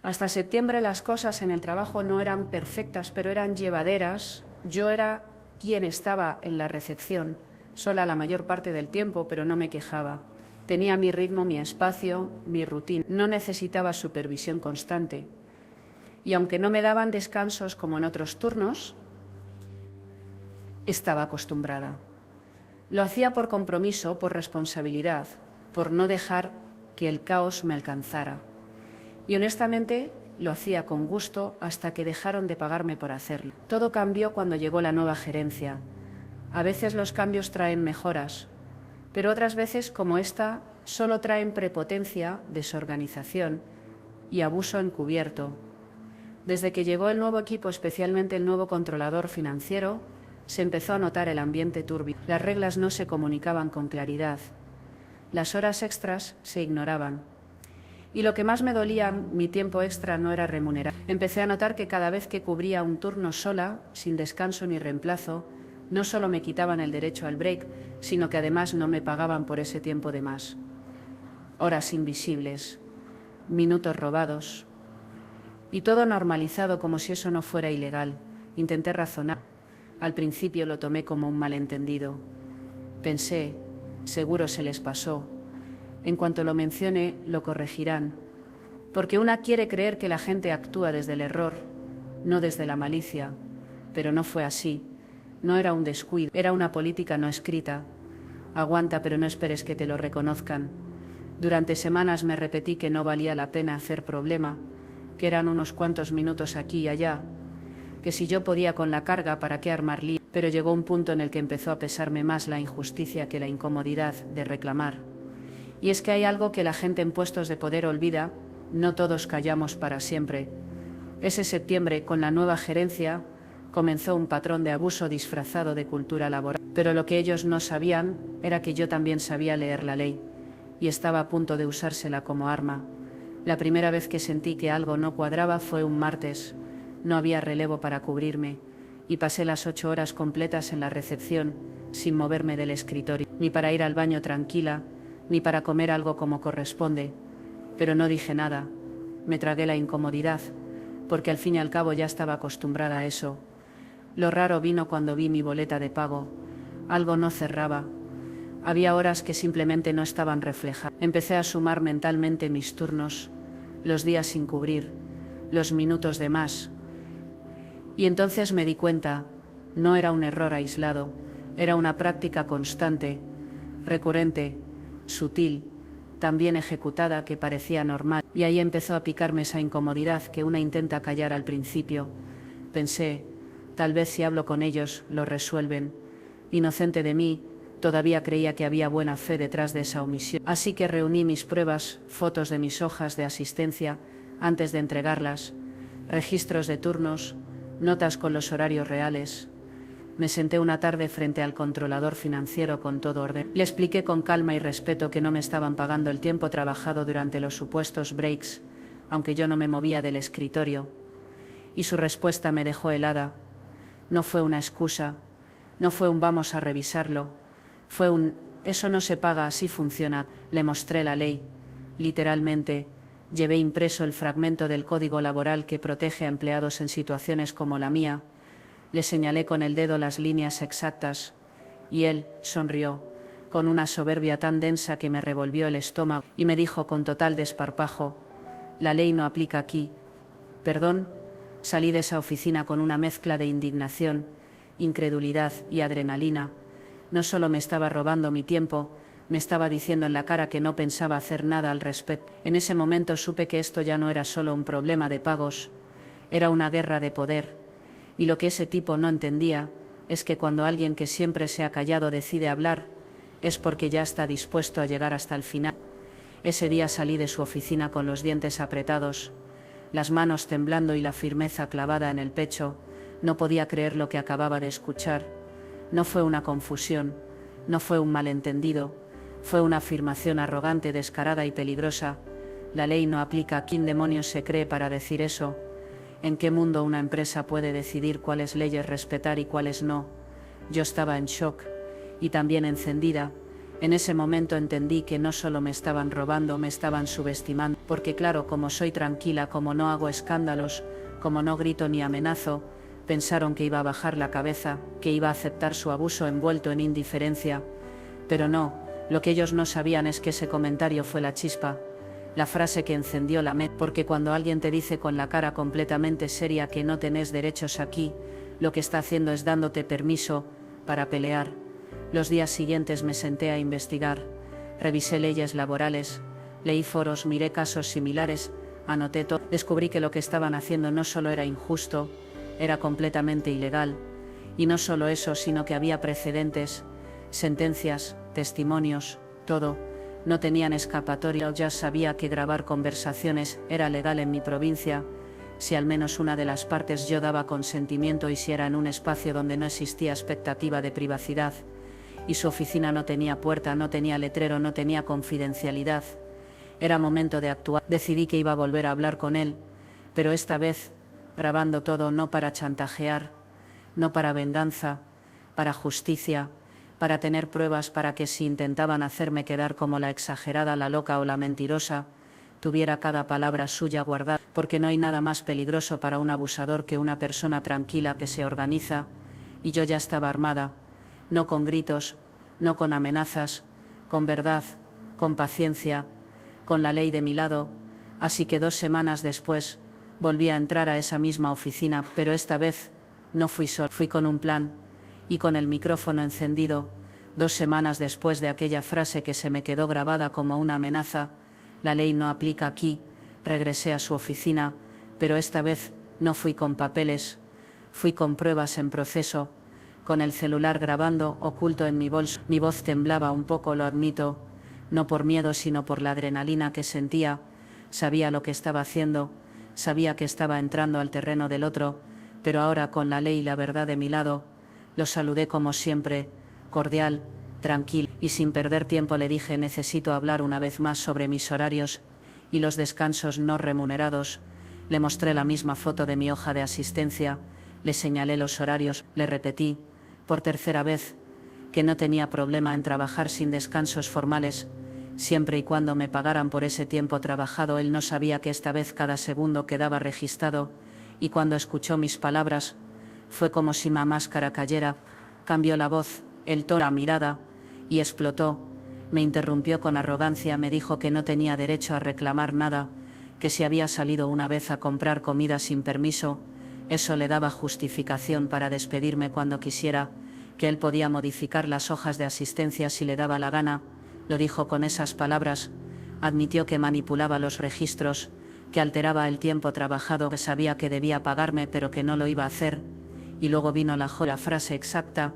Hasta septiembre las cosas en el trabajo no eran perfectas, pero eran llevaderas. Yo era quien estaba en la recepción, sola la mayor parte del tiempo, pero no me quejaba. Tenía mi ritmo, mi espacio, mi rutina. No necesitaba supervisión constante. Y aunque no me daban descansos como en otros turnos, estaba acostumbrada. Lo hacía por compromiso, por responsabilidad, por no dejar que el caos me alcanzara. Y honestamente lo hacía con gusto hasta que dejaron de pagarme por hacerlo. Todo cambió cuando llegó la nueva gerencia. A veces los cambios traen mejoras, pero otras veces, como esta, solo traen prepotencia, desorganización y abuso encubierto. Desde que llegó el nuevo equipo, especialmente el nuevo controlador financiero, se empezó a notar el ambiente turbio. Las reglas no se comunicaban con claridad. Las horas extras se ignoraban. Y lo que más me dolía, mi tiempo extra no era remunerado. Empecé a notar que cada vez que cubría un turno sola, sin descanso ni reemplazo, no solo me quitaban el derecho al break, sino que además no me pagaban por ese tiempo de más. Horas invisibles, minutos robados, y todo normalizado como si eso no fuera ilegal. Intenté razonar. Al principio lo tomé como un malentendido. Pensé, seguro se les pasó. En cuanto lo mencione, lo corregirán. Porque una quiere creer que la gente actúa desde el error, no desde la malicia. Pero no fue así. No era un descuido, era una política no escrita. Aguanta, pero no esperes que te lo reconozcan. Durante semanas me repetí que no valía la pena hacer problema, que eran unos cuantos minutos aquí y allá, que si yo podía con la carga, ¿para qué armar lío? Pero llegó un punto en el que empezó a pesarme más la injusticia que la incomodidad de reclamar. Y es que hay algo que la gente en puestos de poder olvida: no todos callamos para siempre. Ese septiembre, con la nueva gerencia, comenzó un patrón de abuso disfrazado de cultura laboral. Pero lo que ellos no sabían era que yo también sabía leer la ley, y estaba a punto de usársela como arma. La primera vez que sentí que algo no cuadraba fue un martes. No había relevo para cubrirme, y pasé las 8 horas completas en la recepción, sin moverme del escritorio, ni para ir al baño tranquila, ni para comer algo como corresponde. Pero no dije nada. Me tragué la incomodidad, porque al fin y al cabo ya estaba acostumbrada a eso. Lo raro vino cuando vi mi boleta de pago. Algo no cerraba. Había horas que simplemente no estaban reflejadas. Empecé a sumar mentalmente mis turnos, los días sin cubrir, los minutos de más. Y entonces me di cuenta, no era un error aislado, era una práctica constante, recurrente, sutil, tan bien ejecutada que parecía normal. Y ahí empezó a picarme esa incomodidad que una intenta callar al principio. Pensé, tal vez si hablo con ellos, lo resuelven. Inocente de mí, todavía creía que había buena fe detrás de esa omisión. Así que reuní mis pruebas, fotos de mis hojas de asistencia antes de entregarlas, registros de turnos, notas con los horarios reales. Me senté una tarde frente al controlador financiero con todo orden. Le expliqué con calma y respeto que no me estaban pagando el tiempo trabajado durante los supuestos breaks, aunque yo no me movía del escritorio. Y su respuesta me dejó helada. No fue una excusa, no fue un vamos a revisarlo, fue un eso no se paga, así funciona. Le mostré la ley. Literalmente, llevé impreso el fragmento del Código Laboral que protege a empleados en situaciones como la mía. Le señalé con el dedo las líneas exactas, y él sonrió, con una soberbia tan densa que me revolvió el estómago, y me dijo con total desparpajo: la ley no aplica aquí. ¿Perdón? Salí de esa oficina con una mezcla de indignación, incredulidad y adrenalina. No solo me estaba robando mi tiempo, me estaba diciendo en la cara que no pensaba hacer nada al respecto. En ese momento supe que esto ya no era solo un problema de pagos, era una guerra de poder. Y lo que ese tipo no entendía es que cuando alguien que siempre se ha callado decide hablar, es porque ya está dispuesto a llegar hasta el final. Ese día salí de su oficina con los dientes apretados, las manos temblando y la firmeza clavada en el pecho. No podía creer lo que acababa de escuchar. No fue una confusión, no fue un malentendido, fue una afirmación arrogante, descarada y peligrosa. La ley no aplica. ¿Quién demonios se cree para decir eso? ¿En qué mundo una empresa puede decidir cuáles leyes respetar y cuáles no? Yo estaba en shock y también encendida, En ese momento entendí que no solo me estaban robando, me estaban subestimando, porque claro, como soy tranquila, como no hago escándalos, como no grito ni amenazo, pensaron que iba a bajar la cabeza, que iba a aceptar su abuso envuelto en indiferencia. Pero no, lo que ellos no sabían es que ese comentario fue la chispa, la frase que encendió la mente, porque cuando alguien te dice con la cara completamente seria que no tenés derechos aquí, lo que está haciendo es dándote permiso para pelear. Los días siguientes me senté a investigar, revisé leyes laborales, leí foros, miré casos similares, anoté todo. Descubrí que lo que estaban haciendo no solo era injusto, era completamente ilegal. Y no solo eso, sino que había precedentes, sentencias, testimonios, todo. No tenían escapatoria. Ya sabía que grabar conversaciones era legal en mi provincia, si al menos una de las partes yo daba consentimiento y si era en un espacio donde no existía expectativa de privacidad. Y su oficina no tenía puerta, no tenía letrero, no tenía confidencialidad. Era momento de actuar. Decidí que iba a volver a hablar con él, pero esta vez grabando todo, no para chantajear, no para venganza, para justicia, para tener pruebas, para que si intentaban hacerme quedar como la exagerada, la loca o la mentirosa, tuviera cada palabra suya guardada, porque no hay nada más peligroso para un abusador que una persona tranquila que se organiza, y yo ya estaba armada, no con gritos, no con amenazas, con verdad, con paciencia, con la ley de mi lado. Así que 2 semanas después volví a entrar a esa misma oficina, pero esta vez no fui solo, fui con un plan y con el micrófono encendido. 2 semanas después de aquella frase que se me quedó grabada como una amenaza, la ley no aplica aquí, regresé a su oficina, pero esta vez no fui con papeles, fui con pruebas en proceso, con el celular grabando oculto en mi bolso. Mi voz temblaba un poco, lo admito, no por miedo sino por la adrenalina que sentía. Sabía lo que estaba haciendo, sabía que estaba entrando al terreno del otro, pero ahora con la ley y la verdad de mi lado, lo saludé como siempre, cordial, tranquilo, y sin perder tiempo le dije: necesito hablar una vez más sobre mis horarios y los descansos no remunerados. Le mostré la misma foto de mi hoja de asistencia, le señalé los horarios, le repetí, por tercera vez, que no tenía problema en trabajar sin descansos formales, siempre y cuando me pagaran por ese tiempo trabajado. Él no sabía que esta vez cada segundo quedaba registrado, y cuando escuchó mis palabras, fue como si una máscara cayera, cambió la voz, el tono, la mirada, y explotó. Me interrumpió con arrogancia, me dijo que no tenía derecho a reclamar nada, que si había salido una vez a comprar comida sin permiso, eso le daba justificación para despedirme cuando quisiera, que él podía modificar las hojas de asistencia si le daba la gana. Lo dijo con esas palabras. Admitió que manipulaba los registros, que alteraba el tiempo trabajado, que sabía que debía pagarme pero que no lo iba a hacer. Y luego vino la frase exacta,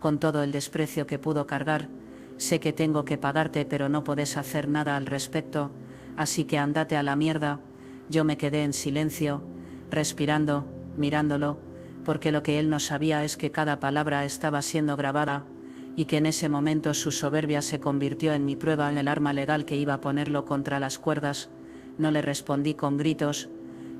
con todo el desprecio que pudo cargar: sé que tengo que pagarte pero no podés hacer nada al respecto, así que ándate a la mierda. Yo me quedé en silencio, respirando, mirándolo, porque lo que él no sabía es que cada palabra estaba siendo grabada, y que en ese momento su soberbia se convirtió en mi prueba, en el arma legal que iba a ponerlo contra las cuerdas. No le respondí con gritos,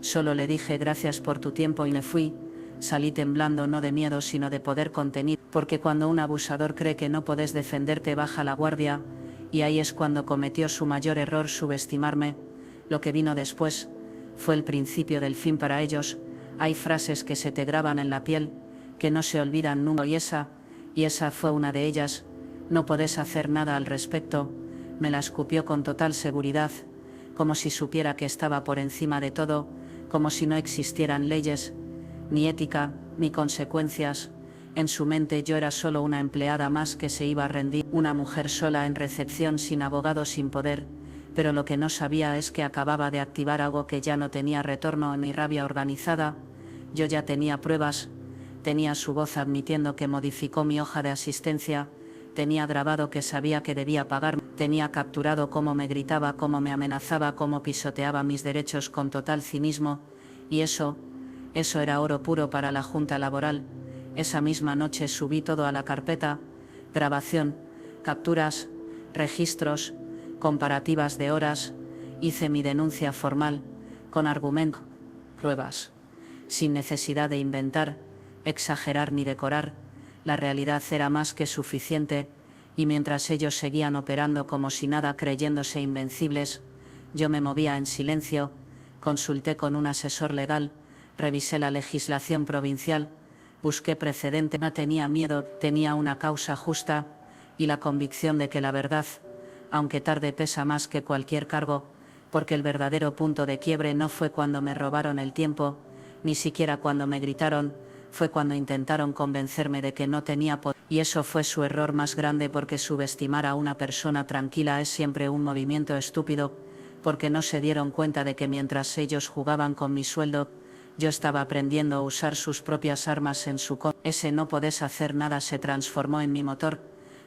solo le dije: gracias por tu tiempo, y me fui. Salí temblando, no de miedo sino de poder contener, porque cuando un abusador cree que no podés defenderte baja la guardia, y ahí es cuando cometió su mayor error: subestimarme. Lo que vino después fue el principio del fin para ellos. Hay frases que se te graban en la piel, que no se olvidan nunca, y esa fue una de ellas: no podés hacer nada al respecto. Me la escupió con total seguridad, como si supiera que estaba por encima de todo, como si no existieran leyes, ni ética, ni consecuencias. En su mente yo era solo una empleada más que se iba a rendir, una mujer sola en recepción, sin abogado, sin poder. Pero lo que no sabía es que acababa de activar algo que ya no tenía retorno en mi rabia organizada. Yo ya tenía pruebas, tenía su voz admitiendo que modificó mi hoja de asistencia, tenía grabado que sabía que debía pagarme, tenía capturado cómo me gritaba, cómo me amenazaba, cómo pisoteaba mis derechos con total cinismo, y eso era oro puro para la Junta Laboral. Esa misma noche subí todo a la carpeta: grabación, capturas, registros, comparativas de horas. Hice mi denuncia formal, con argumento, pruebas, sin necesidad de inventar, exagerar ni decorar. La realidad era más que suficiente, Y mientras ellos seguían operando como si nada, creyéndose invencibles, yo me movía en silencio, consulté con un asesor legal, revisé la legislación provincial, busqué precedente, no tenía miedo, tenía una causa justa y la convicción de que la verdad, aunque tarde, pesa más que cualquier cargo, porque el verdadero punto de quiebre no fue cuando me robaron el tiempo, ni siquiera cuando me gritaron, fue cuando intentaron convencerme de que no tenía poder. Y eso fue su error más grande, porque subestimar a una persona tranquila es siempre un movimiento estúpido, porque no se dieron cuenta de que mientras ellos jugaban con mi sueldo, yo estaba aprendiendo a usar sus propias armas en su contra. Ese no podés hacer nada se transformó en mi motor.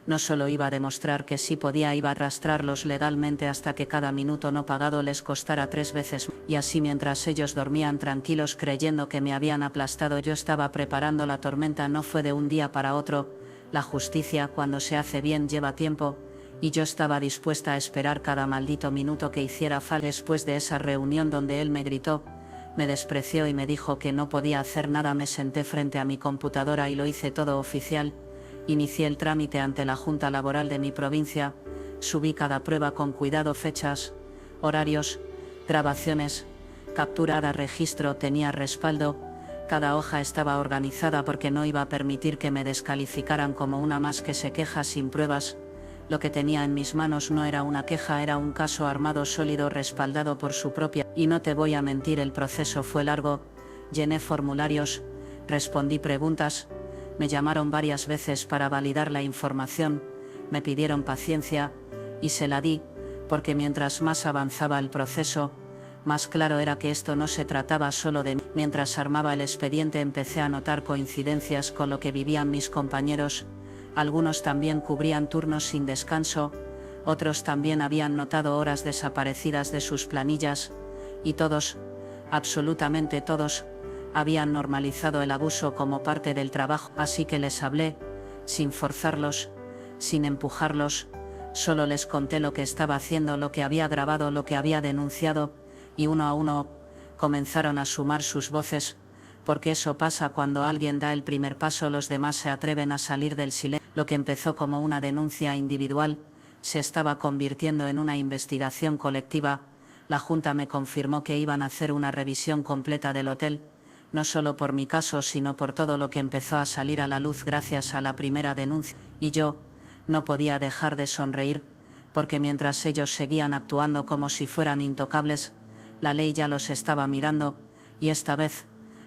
No solo iba a demostrar que sí podía, iba a arrastrarlos legalmente hasta que cada minuto no pagado les costara 3 veces. Y así, mientras ellos dormían tranquilos creyendo que me habían aplastado, yo estaba preparando la tormenta. No fue de un día para otro. La justicia, cuando se hace bien, lleva tiempo, y yo estaba dispuesta a esperar cada maldito minuto que hiciera falta. Después de esa reunión donde él me gritó, me despreció y me dijo que no podía hacer nada, me senté frente a mi computadora y lo hice todo oficial. Inicié el trámite ante la Junta Laboral de mi provincia, subí cada prueba con cuidado, fechas, horarios, grabaciones, capturada, registro, tenía respaldo, cada hoja estaba organizada porque no iba a permitir que me descalificaran como una más que se queja sin pruebas. Lo que tenía en mis manos no era una queja, era un caso armado, sólido, respaldado por su propia. Y no te voy a mentir, el proceso fue largo, llené formularios, respondí preguntas, me llamaron varias veces para validar la información, me pidieron paciencia, y se la di, porque mientras más avanzaba el proceso, más claro era que esto no se trataba solo de mí. Mientras armaba el expediente empecé a notar coincidencias con lo que vivían mis compañeros. Algunos también cubrían turnos sin descanso, otros también habían notado horas desaparecidas de sus planillas, y todos, absolutamente todos, habían normalizado el abuso como parte del trabajo. Así que les hablé, sin forzarlos, sin empujarlos, solo les conté lo que estaba haciendo, lo que había grabado, lo que había denunciado, y uno a uno comenzaron a sumar sus voces, porque eso pasa cuando alguien da el primer paso, los demás se atreven a salir del silencio. Lo que empezó como una denuncia individual se estaba convirtiendo en una investigación colectiva. La Junta me confirmó que iban a hacer una revisión completa del hotel, no solo por mi caso, sino por todo lo que empezó a salir a la luz gracias a la primera denuncia. Y yo no podía dejar de sonreír, porque mientras ellos seguían actuando como si fueran intocables, la ley ya los estaba mirando, y esta vez,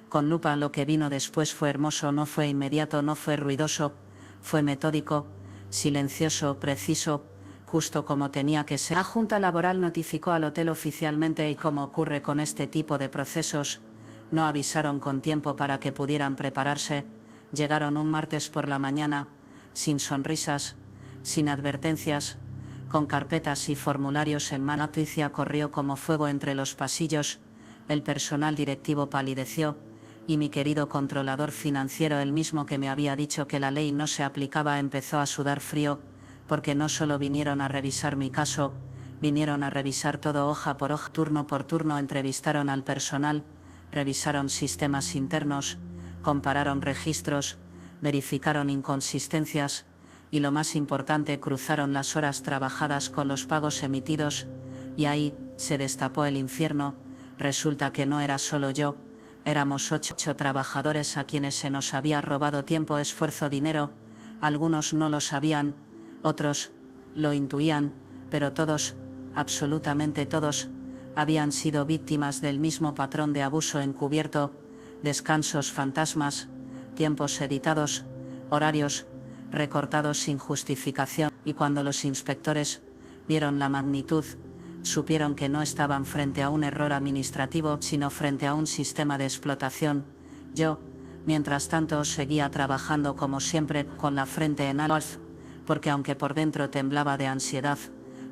con lupa. Lo que vino después fue hermoso, no fue inmediato, no fue ruidoso, fue metódico, silencioso, preciso, justo como tenía que ser. La Junta Laboral notificó al hotel oficialmente, y como ocurre con este tipo de procesos, no avisaron con tiempo para que pudieran prepararse. Llegaron un martes por la mañana, sin sonrisas, sin advertencias, con carpetas y formularios en mano. La noticia corrió como fuego entre los pasillos, el personal directivo palideció, y mi querido controlador financiero, el mismo que me había dicho que la ley no se aplicaba, empezó a sudar frío, porque no solo vinieron a revisar mi caso, vinieron a revisar todo, hoja por hoja, turno por turno. Entrevistaron al personal, revisaron sistemas internos, compararon registros, verificaron inconsistencias, y lo más importante, cruzaron las horas trabajadas con los pagos emitidos, y ahí se destapó el infierno. Resulta que no era solo yo, éramos 8 trabajadores a quienes se nos había robado tiempo, esfuerzo, dinero. Algunos no lo sabían, otros lo intuían, pero todos, absolutamente todos, habían sido víctimas del mismo patrón de abuso encubierto: descansos fantasmas, tiempos editados, horarios recortados sin justificación. Y cuando los inspectores vieron la magnitud, supieron que no estaban frente a un error administrativo, sino frente a un sistema de explotación. Yo, mientras tanto, seguía trabajando como siempre, con la frente en alto, porque aunque por dentro temblaba de ansiedad,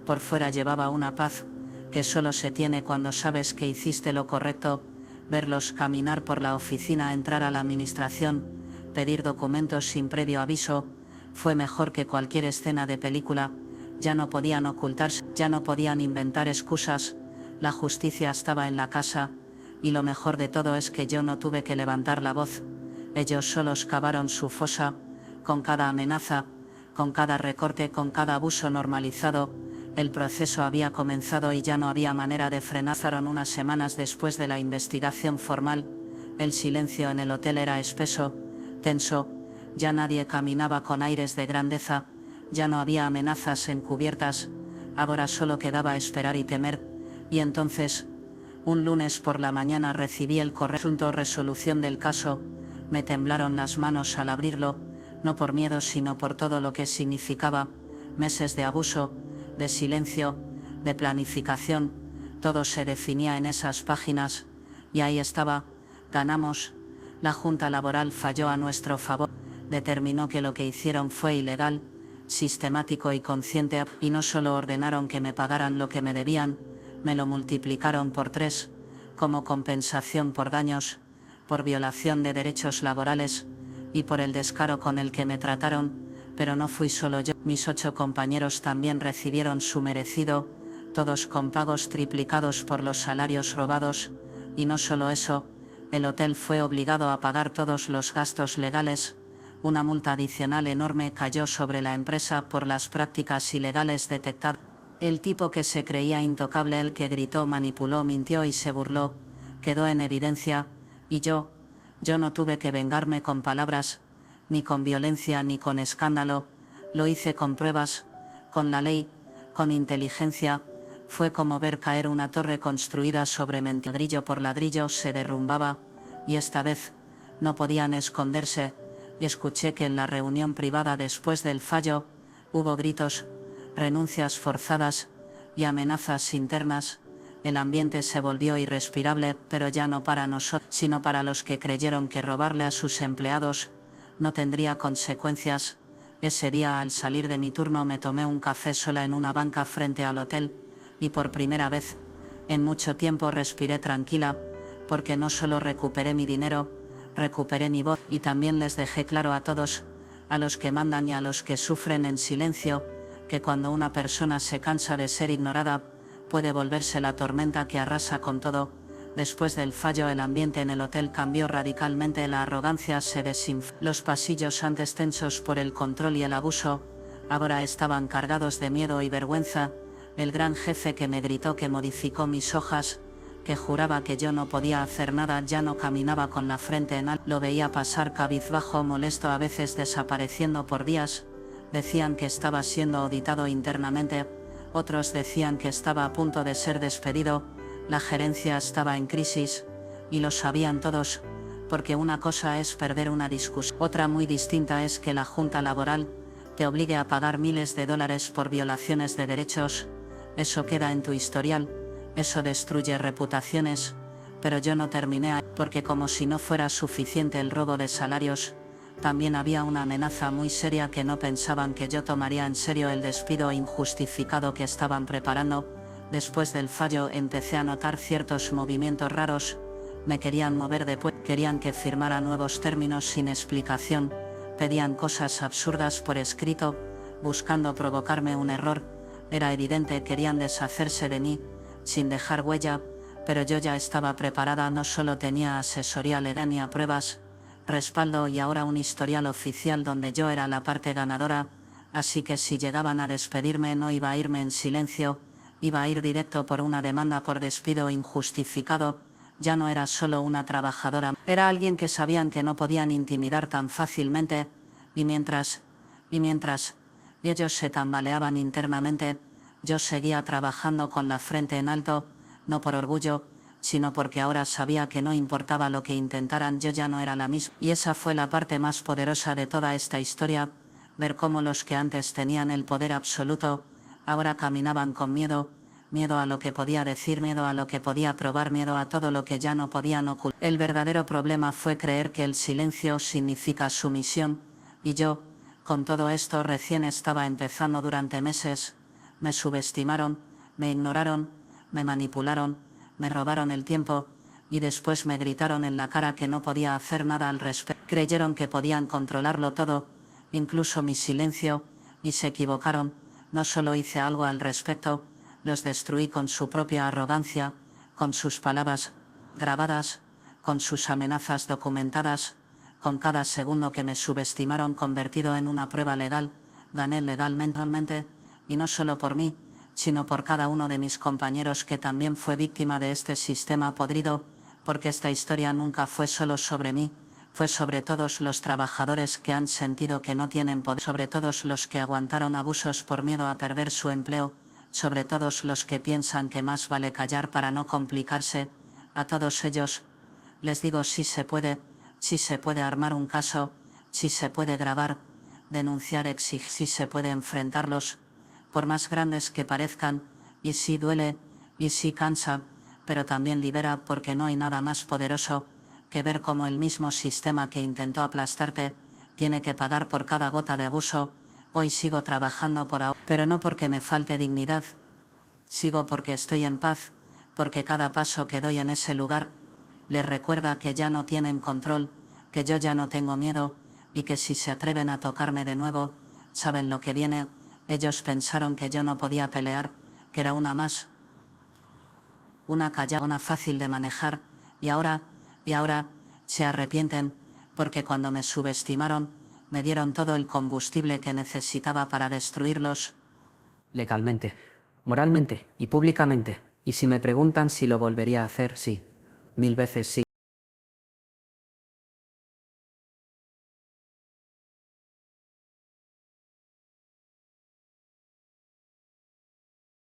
por fuera llevaba una paz que solo se tiene cuando sabes que hiciste lo correcto. Verlos caminar por la oficina, entrar a la administración, pedir documentos sin previo aviso, fue mejor que cualquier escena de película. Ya no podían ocultarse, ya no podían inventar excusas, la justicia estaba en la casa, y lo mejor de todo es que yo no tuve que levantar la voz. Ellos solos cavaron su fosa, con cada amenaza, Con cada recorte, con cada abuso normalizado, el proceso había comenzado y ya no había manera de frenar. Pasaron unas semanas después de la investigación formal. El silencio en el hotel era espeso, tenso, ya nadie caminaba con aires de grandeza, ya no había amenazas encubiertas, ahora solo quedaba esperar y temer. Y entonces, un lunes por la mañana recibí el correo asunto resolución del caso. Me temblaron las manos al abrirlo, no por miedo sino por todo lo que significaba, meses de abuso, de silencio, de planificación, todo se definía en esas páginas, y ahí estaba, ganamos, la Junta Laboral falló a nuestro favor, determinó que lo que hicieron fue ilegal, sistemático y consciente, y no solo ordenaron que me pagaran lo que me debían, me lo multiplicaron por 3, como compensación por daños, por violación de derechos laborales, y por el descaro con el que me trataron. Pero no fui solo yo, mis 8 compañeros también recibieron su merecido, todos con pagos triplicados por los salarios robados, y no solo eso, el hotel fue obligado a pagar todos los gastos legales. Una multa adicional enorme cayó sobre la empresa por las prácticas ilegales detectadas. El tipo que se creía intocable, el que gritó, manipuló, mintió y se burló, quedó en evidencia, y yo no tuve que vengarme con palabras, ni con violencia ni con escándalo, lo hice con pruebas, con la ley, con inteligencia. Fue como ver caer una torre construida sobre mentira. Ladrillo por ladrillo se derrumbaba, y esta vez no podían esconderse, y escuché que en la reunión privada después del fallo, hubo gritos, renuncias forzadas y amenazas internas. El ambiente se volvió irrespirable, pero ya no para nosotros, sino para los que creyeron que robarle a sus empleados no tendría consecuencias. Ese día, al salir de mi turno, me tomé un café sola en una banca frente al hotel, y por primera vez en mucho tiempo respiré tranquila, porque no solo recuperé mi dinero, recuperé mi voz, y también les dejé claro a todos, a los que mandan y a los que sufren en silencio, que cuando una persona se cansa de ser ignorada, puede volverse la tormenta que arrasa con todo. Después del fallo, el ambiente en el hotel cambió radicalmente, la arrogancia se desinfló. Los pasillos antes tensos por el control y el abuso, ahora estaban cargados de miedo y vergüenza. El gran jefe que me gritó, que modificó mis hojas, que juraba que yo no podía hacer nada, ya no caminaba con la frente en alto. Lo veía pasar cabizbajo, molesto, a veces desapareciendo por días. Decían que estaba siendo auditado internamente, otros decían que estaba a punto de ser despedido. La gerencia estaba en crisis, y lo sabían todos, porque una cosa es perder una discusión, otra muy distinta es que la Junta Laboral te obligue a pagar miles de dólares por violaciones de derechos. Eso queda en tu historial, eso destruye reputaciones, pero yo no terminé ahí, porque como si no fuera suficiente el robo de salarios, también había una amenaza muy seria, que no pensaban que yo tomaría en serio el despido injustificado que estaban preparando. Después del fallo empecé a notar ciertos movimientos raros, me querían mover de puesto, querían que firmara nuevos términos sin explicación, pedían cosas absurdas por escrito, buscando provocarme un error. Era evidente, querían deshacerse de mí, sin dejar huella, pero yo ya estaba preparada, no solo tenía asesoría legal, ni pruebas, respaldo y ahora un historial oficial donde yo era la parte ganadora, así que si llegaban a despedirme no iba a irme en silencio, iba a ir directo por una demanda por despido injustificado. Ya no era solo una trabajadora, era alguien que sabían que no podían intimidar tan fácilmente, y mientras ellos se tambaleaban internamente, yo seguía trabajando con la frente en alto, no por orgullo, sino porque ahora sabía que no importaba lo que intentaran, yo ya no era la misma. Y esa fue la parte más poderosa de toda esta historia, ver cómo los que antes tenían el poder absoluto, ahora caminaban con miedo, miedo a lo que podía decir, miedo a lo que podía probar, miedo a todo lo que ya no podían ocultar. El verdadero problema fue creer que el silencio significa sumisión, y yo, con todo esto, recién estaba empezando. Durante meses me subestimaron, me ignoraron, me manipularon, me robaron el tiempo, y después me gritaron en la cara que no podía hacer nada al respecto. Creyeron que podían controlarlo todo, incluso mi silencio, y se equivocaron. No solo hice algo al respecto, los destruí con su propia arrogancia, con sus palabras grabadas, con sus amenazas documentadas, con cada segundo que me subestimaron convertido en una prueba legal. gané legalmente, y no solo por mí, sino por cada uno de mis compañeros que también fue víctima de este sistema podrido, porque esta historia nunca fue solo sobre mí, fue sobre todos los trabajadores que han sentido que no tienen poder, sobre todos los que aguantaron abusos por miedo a perder su empleo, sobre todos los que piensan que más vale callar para no complicarse. A todos ellos les digo sí se puede armar un caso, sí se puede grabar, denunciar, exigir, sí se puede enfrentarlos, por más grandes que parezcan, y sí duele, y sí cansa, pero también libera, porque no hay nada más poderoso que ver cómo el mismo sistema que intentó aplastarte tiene que pagar por cada gota de abuso. Hoy sigo trabajando por ahora, pero no porque me falte dignidad. Sigo porque estoy en paz, porque cada paso que doy en ese lugar les recuerda que ya no tienen control, que yo ya no tengo miedo, y que si se atreven a tocarme de nuevo, saben lo que viene. Ellos pensaron que yo no podía pelear, que era una más, una callada, una fácil de manejar, y ahora se arrepienten, porque cuando me subestimaron, me dieron todo el combustible que necesitaba para destruirlos. Legalmente, moralmente y públicamente. Y si me preguntan si lo volvería a hacer, sí. 1000 veces sí.